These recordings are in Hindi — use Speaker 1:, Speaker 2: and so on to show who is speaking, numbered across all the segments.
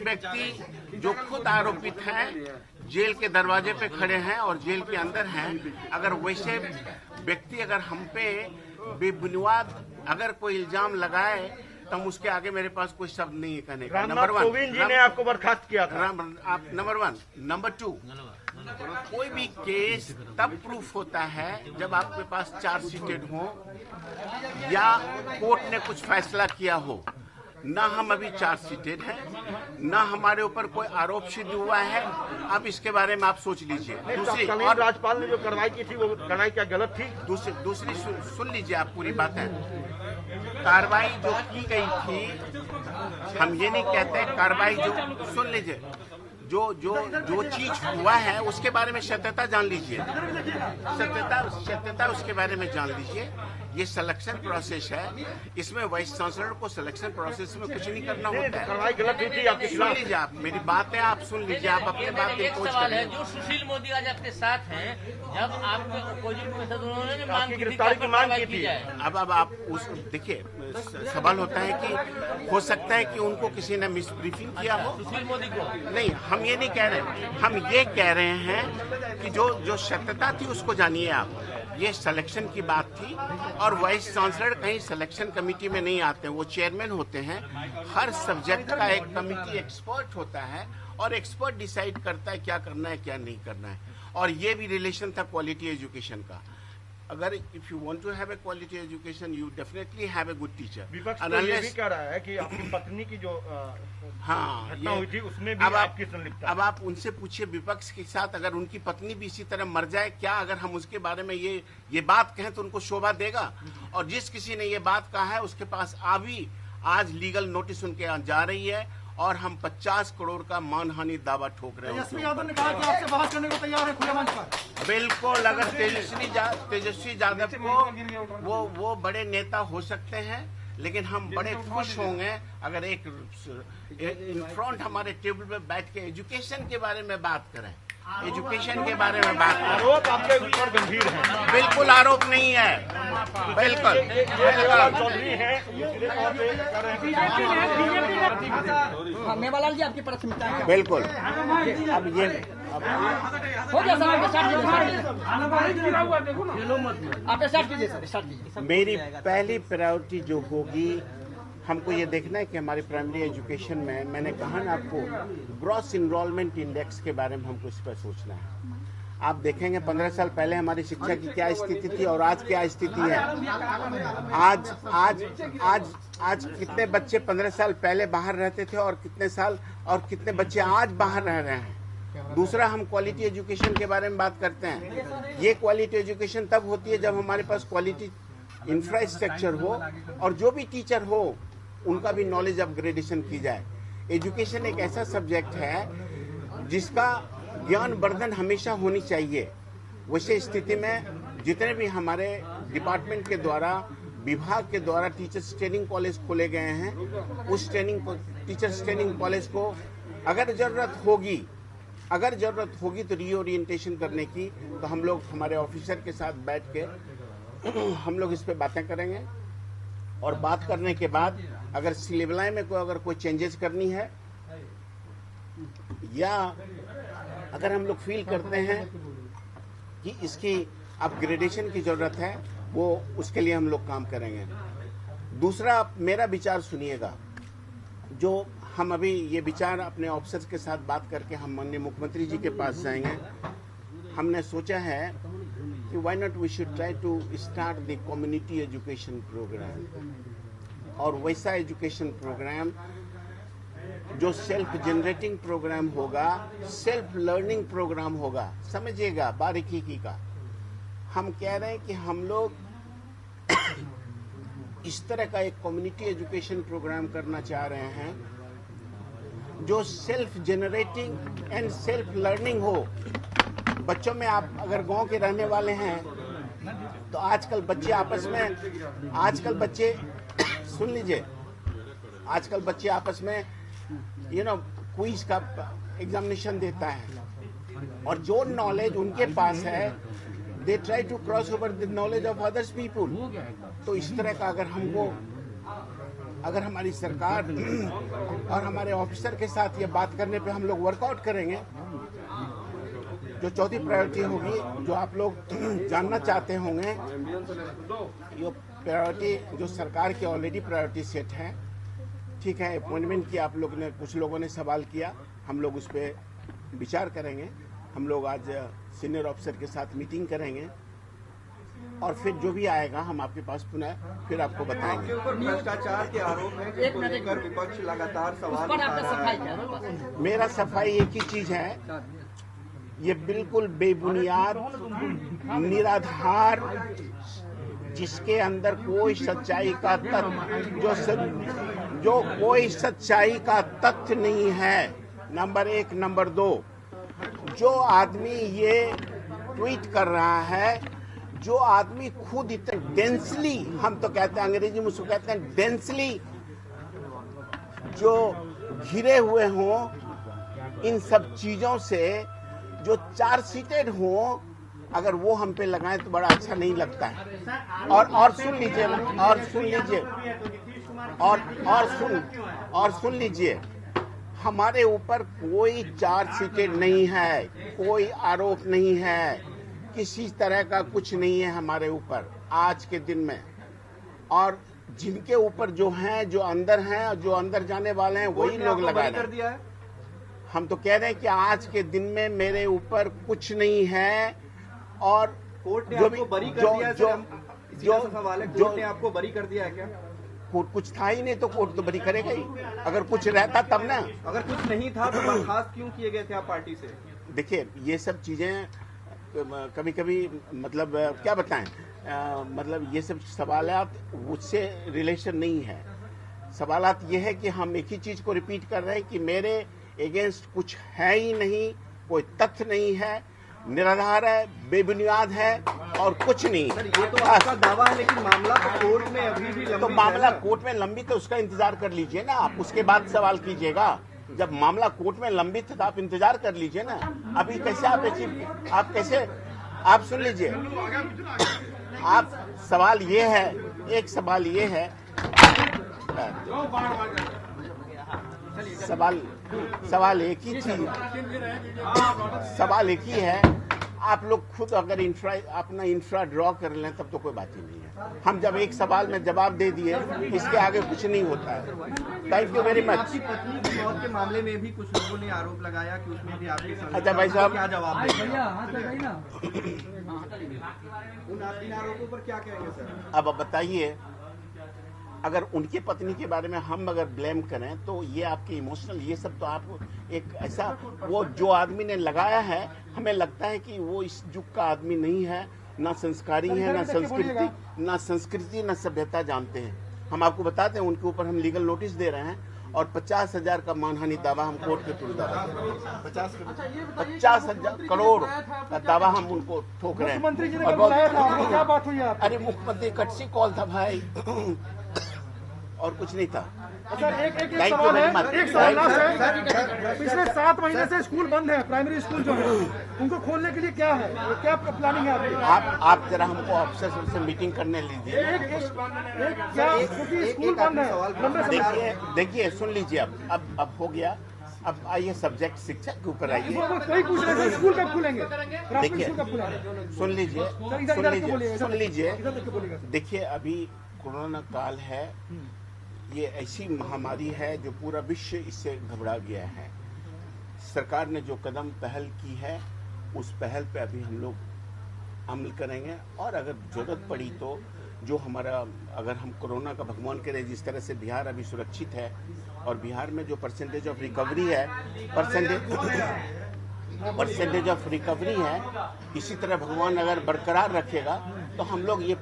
Speaker 1: व्यक्ति जो खुद आरोपित हैं, जेल के दरवाजे पे खड़े हैं और जेल के अंदर हैं, अगर वैसे व्यक्ति अगर हम पे बेबुनियाद अगर कोई इल्जाम लगाए तो हम उसके आगे मेरे पास कोई शब्द नहीं है कहने का। नंबर वन,
Speaker 2: कोविंद जी ने आपको बर्खास्त किया था।
Speaker 1: आप नंबर वन। नंबर टू, कोई भी केस तब प्रूफ होता है जब आपके पास चार्जशीटेड हो या कोर्ट ने कुछ फैसला किया हो। ना हम अभी चार्जशीटेड हैं, ना हमारे ऊपर कोई आरोप सिद्ध हुआ है। अब इसके बारे में आप सोच लीजिए। दूसरी, और
Speaker 2: राज्यपाल ने जो कार्रवाई की थी वो कार्रवाई क्या गलत थी?
Speaker 1: दूसरी सुन लीजिए आप पूरी बातें। कार्रवाई जो की गई थी, हम ये नहीं कहते कार्रवाई जो, सुन लीजिए, जो चीज हुआ है उसके बारे में सत्यता जान लीजिए, सत्यता उसके बारे में जान लीजिए। ये सिलेक्शन प्रोसेस है, इसमें वाइस चांसलर को सिलेक्शन प्रोसेस में कुछ नहीं करना होता है।
Speaker 2: कार्रवाई गलत हुई थी आपके
Speaker 1: सुन लीजिए, आप मेरी बातें आप सुन लीजिए, आप अपने बात पे पहुंच
Speaker 3: सवाल है, जो सुशील मोदी आज आपके साथ हैं, जब आपके अपोजिट में उन्होंने मांग
Speaker 2: गिरफ्तारी की मांग की थी।
Speaker 1: अब आप उस देखिए, सवाल होता है कि हो सकता है कि उनको किसी ने मिस ब्रीफिंग किया हो
Speaker 3: सुशील मोदी को।
Speaker 1: नहीं, हम ये नहीं कह रहे, हम ये कह रहे हैं कि जो सत्यता थी उसको जानिए आप। ये सिलेक्शन की बात थी और वाइस चांसलर कहीं सिलेक्शन कमेटी में नहीं आते, वो चेयरमैन होते हैं। हर सब्जेक्ट का एक कमेटी एक्सपर्ट होता है और एक्सपर्ट डिसाइड करता है क्या करना है क्या नहीं करना है। और ये भी रिलेशन था क्वालिटी एजुकेशन का। अगर if you want to have a quality education you definitely have a good teacher.
Speaker 2: विपक्ष तो ये भी कह रहा है कि आपकी पत्नी की जो घटना हुई थी उसमें भी आपकी संलिप्तता।
Speaker 1: अब आप उनसे पूछिए विपक्ष के साथ, अगर उनकी पत्नी भी इसी तरह मर जाए, क्या अगर हम उसके बारे में ये बात कहें तो उनको शोभा देगा? और जिस किसी ने ये बात कहा है उसके पास आज लीगल नोटिस उनके जा रही है और हम 50 करोड़ का मानहानि दावा ठोक रहे हैं।
Speaker 4: तेजस्वी यादव ने कहा कि आपसे बहस करने को तैयार है खुले मंच पर।
Speaker 1: बिल्कुल, अगर तेजस्वी यादव को वो बड़े नेता हो सकते हैं, लेकिन हम बड़े खुश होंगे अगर एक इन फ्रंट हमारे टेबल पे बैठ के एजुकेशन के बारे में बात करें, एजुकेशन के बारे में बात करें।
Speaker 2: आरोप आपके ऊपर गंभीर है।
Speaker 1: बिल्कुल आरोप नहीं है, बिल्कुल
Speaker 2: चौधरी है।
Speaker 4: मेवालाल जी आपकी प्राथमिकता है?
Speaker 1: बिल्कुल। अब ये
Speaker 4: हो गया सर, आप स्टार्ट कीजिए सर, स्टार्ट कीजिए।
Speaker 1: मेरी पहली प्रायोरिटी जो होगी, हमको ये देखना है कि हमारी प्राइमरी एजुकेशन में, मैंने कहा ना आपको, ग्रॉस इनरोलमेंट इंडेक्स के बारे में हमको इस पर सोचना है। आप देखेंगे 15 साल पहले हमारी शिक्षा की क्या स्थिति थी और आज क्या स्थिति है। आज कितने बच्चे 15 साल पहले बाहर रहते थे और कितने बच्चे आज बाहर रह रहे हैं। दूसरा, हम क्वालिटी एजुकेशन के बारे में बात करते हैं। ये क्वालिटी एजुकेशन तब होती है जब हमारे पास क्वालिटी इंफ्रास्ट्रक्चर हो और जो भी टीचर हो उनका भी नॉलेज अपग्रेडेशन की जाए। एजुकेशन एक ऐसा सब्जेक्ट है जिसका ज्ञान वर्धन हमेशा होनी चाहिए। वैसे स्थिति में जितने भी हमारे डिपार्टमेंट के द्वारा, विभाग के द्वारा टीचर्स ट्रेनिंग कॉलेज खोले गए हैं, उस टीचर्स ट्रेनिंग कॉलेज को अगर जरूरत होगी तो रीओरिएंटेशन करने की, तो हम लोग हमारे ऑफिसर के साथ बैठ के हम लोग इस पे बातें करेंगे। और बात करने के बाद अगर सिलेबस में कोई चेंजेस करनी है या अगर हम लोग फील करते हैं कि इसकी अपग्रेडेशन की जरूरत है, वो उसके लिए हम लोग काम करेंगे। दूसरा, मेरा विचार सुनिएगा। जो हम अभी ये विचार अपने ऑफिसर्स के साथ बात करके हम माननीय मुख्यमंत्री जी के पास जाएंगे। हमने सोचा है कि why not we should try to start the community education programme, और वैसा एजुकेशन प्रोग्राम जो सेल्फ जनरेटिंग प्रोग्राम होगा, सेल्फ लर्निंग प्रोग्राम होगा। समझिएगा बारीकी का। हम कह रहे हैं कि हम लोग इस तरह का एक कम्युनिटी एजुकेशन प्रोग्राम करना चाह रहे हैं जो self generating and self learning हो। बच्चों में, आप अगर गांव के रहने वाले हैं तो आजकल बच्चे सुन लीजिए, आजकल बच्चे आपस में क्विज का एग्जामिनेशन देता है और जो नॉलेज उनके पास है they try to cross over the knowledge of others people. तो इस तरह का अगर हमको अगर हमारी सरकार और हमारे ऑफिसर के साथ ये बात करने पे हम लोग वर्कआउट करेंगे, जो चौथी प्रायोरिटी होगी, जो आप लोग जानना चाहते होंगे, ये प्रायोरिटी जो सरकार की ऑलरेडी प्रायोरिटी सेट है, ठीक है। अपॉइंटमेंट की आप लोग ने, कुछ लोगों ने सवाल किया, हम लोग उस पर विचार करेंगे। हम लोग आज सीनियर ऑफिसर के साथ मीटिंग करेंगे और फिर जो भी आएगा हम आपके पास पुनः फिर आपको बताएंगे।
Speaker 5: आपके ऊपर भ्रष्टाचार के आरोप है कि उसको लेकर विपक्ष लगातार सवाल उठा रहा है।
Speaker 1: मेरा सफाई एक ही चीज है, ये बिल्कुल बेबुनियाद, निराधार, जिसके अंदर कोई सच्चाई का तथ्य, जो कोई सच्चाई का तथ्य नहीं है, नंबर एक। नंबर दो, जो आदमी ये ट्वीट कर रहा है, जो आदमी खुद इतना डेंसली, हम तो कहते हैं अंग्रेजी में उसको कहते हैं डेंसली, जो घिरे हुए हों इन सब चीजों से, जो चार्ज सीटेड हों, अगर वो हम पे लगाएं तो बड़ा अच्छा नहीं लगता है। और सुन लीजिए, और सुन लीजिए, हमारे ऊपर कोई चार्ज सीटेड नहीं है, कोई आरोप नहीं है, किसी तरह का कुछ नहीं है हमारे ऊपर आज के दिन में। और जिनके ऊपर जो हैं, जो अंदर हैं, जो अंदर जाने वाले हैं, वही लोग लगा रहे हैं। हम तो कह रहे हैं कि आज के दिन में मेरे ऊपर कुछ नहीं है। और
Speaker 5: कोर्ट ने
Speaker 1: जो
Speaker 5: आपको बरी कर दिया है, जो सवाल है, कोर्ट ने आपको बरी कर दिया है क्या?
Speaker 1: कोर्ट कुछ था ही नहीं तो कोर्ट तो बरी करेगा ही। अगर कुछ रहता तब ना।
Speaker 5: अगर कुछ नहीं था तो बर्खास्त क्यों किए गए थे आप पार्टी से?
Speaker 1: देखिए, ये सब चीजें कभी कभी मतलब क्या बताएं, मतलब ये सब सवालात उससे रिलेशन नहीं है। सवालात ये है कि हम एक ही चीज को रिपीट कर रहे हैं कि मेरे अगेंस्ट कुछ है ही नहीं, कोई तथ्य नहीं है, निराधार है, बेबुनियाद है और कुछ नहीं।
Speaker 5: सर, ये तो आपका दावा है, लेकिन मामला कोर्ट में अभी भी लंबित
Speaker 1: तो मामला कोर्ट में लंबित है, उसका इंतजार कर लीजिए ना आप, उसके बाद सवाल कीजिएगा। जब मामला कोर्ट में लंबित है तो आप इंतजार कर लीजिए ना। अभी कैसे आप कैसे, आप सुन लीजिए, आप सवाल ये है, एक सवाल ये है, सवाल एक ही चीज, सवाल एक ही है। आप लोग खुद अगर अपना इंफ्रा ड्रॉ कर लें तब तो कोई बात ही नहीं है। हम जब एक सवाल में जवाब दे दिए, इसके आगे कुछ नहीं होता है। Thank you very much.
Speaker 5: आपकी पत्नी की मौत के मामले में भी कुछ लोगों ने आरोप लगाया कि उसमें भी आपके
Speaker 1: अच्छा भाई साहब,
Speaker 5: क्या जवाब देंगे? इन आरोपों पर क्या कहेंगे सर?
Speaker 1: अब बताइए, अगर उनके पत्नी के बारे में हम अगर ब्लेम करें तो ये आपके इमोशनल, ये सब तो आप एक ऐसा, वो जो आदमी ने लगाया है, हमें लगता है कि वो इस युग का आदमी नहीं है, ना संस्कारी है, ना संस्कृति ना सभ्यता जानते हैं। हम आपको बताते हैं, उनके ऊपर हम लीगल नोटिस दे रहे हैं और 50,000 का मानहानि दावा हम कोर्ट के थ्रू दावा कर रहे हैं। 50,000 करोड़ का दावा हम उनको ठोक रहे हैं।
Speaker 4: क्या बात हुई?
Speaker 1: अरे मुख्यमंत्री कटसी कॉल था भाई और कुछ नहीं था।
Speaker 4: सर, एक सवाल है, एक सवाल है। पिछले 7 महीने से स्कूल बंद है, प्राइमरी स्कूल जो है, उनको खोलने के लिए क्या है, क्या प्लानिंग है आपकी?
Speaker 1: आप जरा हमको ऑफिसर से मीटिंग करने लीजिए।
Speaker 4: स्कूल बंद है।
Speaker 1: देखिए सुन लीजिए, अब हो गया। अब आइए सब्जेक्ट शिक्षा के ऊपर आइए।
Speaker 4: कोई पूछ रहे हैं स्कूल कब खुलेंगे?
Speaker 1: देखिए सुन लीजिए। देखिए, अभी कोरोना काल है, ये ऐसी महामारी है जो पूरा विश्व इससे घबरा गया है। सरकार ने जो कदम पहल की है, उस पहल पे अभी हम लोग अमल करेंगे। और अगर जरूरत पड़ी तो जो हमारा, अगर हम कोरोना का भगवान करे, जिस तरह से बिहार अभी सुरक्षित है और बिहार में जो परसेंटेज ऑफ रिकवरी है, परसेंटेज ऑफ रिकवरी है, इसी तरह भगवान अगर बरकरार रखेगा तो हम लोग ये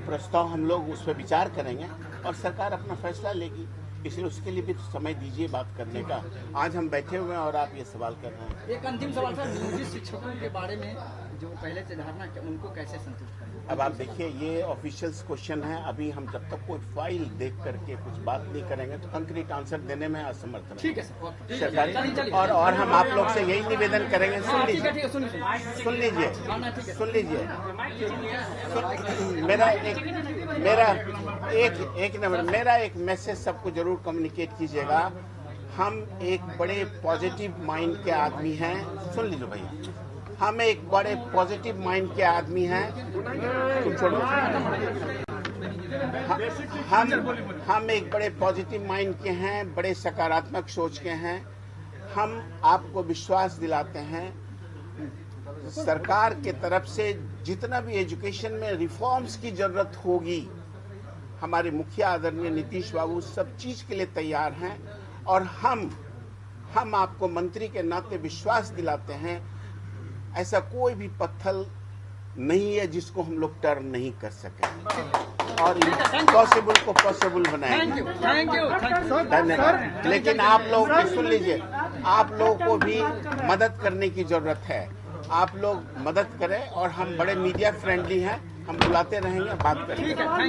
Speaker 1: प्रस्ताव हम लोग उस पर विचार करेंगे और सरकार अपना फैसला लेगी। इसलिए उसके लिए भी तो समय दीजिए बात करने का। आज हम बैठे हुए हैं और आप ये सवाल कर रहे हैं।
Speaker 4: एक अंतिम सवाल सर, नियोजित शिक्षकों के बारे में जो पहले से धारणा, उनको कैसे संतुष्ट करें?
Speaker 1: अब आप देखिए, ये ऑफिशियल्स क्वेश्चन है। अभी हम जब तक कोई फाइल देख करके कुछ बात नहीं करेंगे तो कंक्रीट आंसर देने में असमर्थ हैं।
Speaker 4: ठीक है सर,
Speaker 1: सरकारी और हम आप लोग से यही निवेदन करेंगे। सुन लीजिए, सुन लीजिए, सुन लीजिए। मेरा एक मैसेज सबको जरूर कम्युनिकेट कीजिएगा। हम एक बड़े पॉजिटिव माइंड के आदमी हैं। सुन लीजिए भैया, हम एक बड़े पॉजिटिव माइंड के आदमी हैं। तुम छोड़ो। हम एक बड़े पॉजिटिव माइंड के हैं, बड़े सकारात्मक सोच के हैं। हम आपको विश्वास दिलाते हैं, सरकार के तरफ से जितना भी एजुकेशन में रिफॉर्म्स की जरूरत होगी, हमारे मुखिया आदरणीय नीतीश बाबू सब चीज के लिए तैयार हैं। और हम आपको मंत्री के नाते विश्वास दिलाते हैं, ऐसा कोई भी पत्थर नहीं है जिसको हम लोग टर्न नहीं कर सके और इम्पॉसिबल को पॉसिबल बनाएंगे। धन्यवाद। लेकिन आप लोग भी सुन लीजिए, आप लोगों को भी मदद करने की जरूरत है। आप लोग मदद करें और हम बड़े मीडिया फ्रेंडली हैं, हम बुलाते रहेंगे, बात करेंगे।